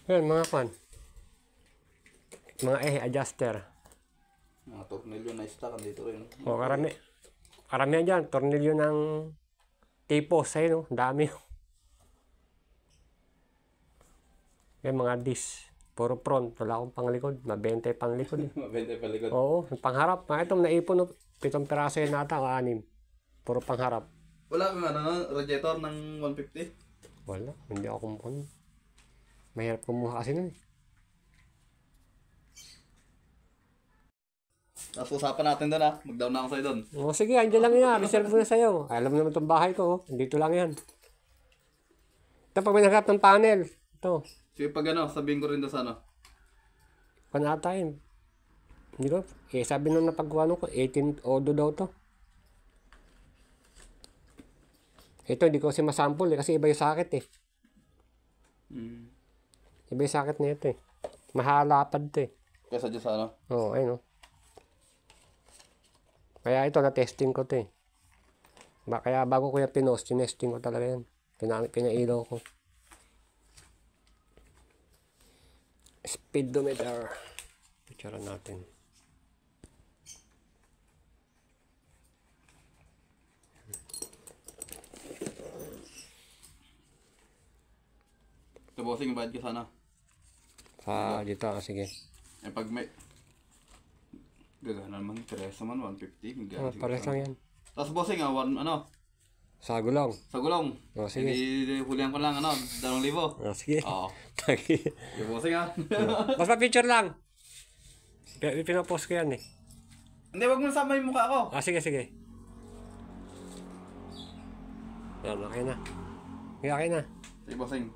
Yan, mga kwan. Mga adjuster. Mga tornilyo na stock, andito rin. O, karamihan dyan. Tornilyo ng tipos. Ayun, no? Dami. Yan, mga disc. Puro front. Wala akong panglikod. Mabente panglikod. Mabente palikod. Oo, pangharap. Itong naipon, no? 7 piraso yun nata o 6. Puro pangharap. Wala kang radiator ng 150? Wala. Hindi ako kumukuha. Mahirap kumuha kasi nun. Tapos usapan natin doon mag-down na ako sa'yo doon. O sige, andyan lang yan. Reserve mo na sa'yo. Alam mo naman itong bahay ko. Dito lang yan. Ito pag may nagkap ng panel. Ito. Sige pag sabihin ko rin doon sa Panatain. Hindi ko. Sabi nung napagkuha ko, 18 odo daw to. Ito, hindi ko kasi masample kasi iba yung sakit eh. Iba yung sakit na ito eh. Mahalapad to eh. Kesa dyan sa Oo, ayun o. Kaya ito, na-testing ko to eh. Kaya bago ko yung pinost, tinesting ko talaga yan. Pinailaw ko. Speedometer. Picture natin. Ito bossing, bayad ka sana. Dito, sige. Pag may... Gagana naman, Teresa naman, 150. Pares lang yan. Tapos bossing, Sa gulong. sa gulong. O, sige. Hindi, hulihan ko lang, 2,000. O, sige. Oo. Sige. Yung bossing Basta picture lang. Pinapost ko yan eh. Hindi, wag mo nasama yung mukha ko. Sige, sige. Yan, okay na. Okay na. Sige bossing.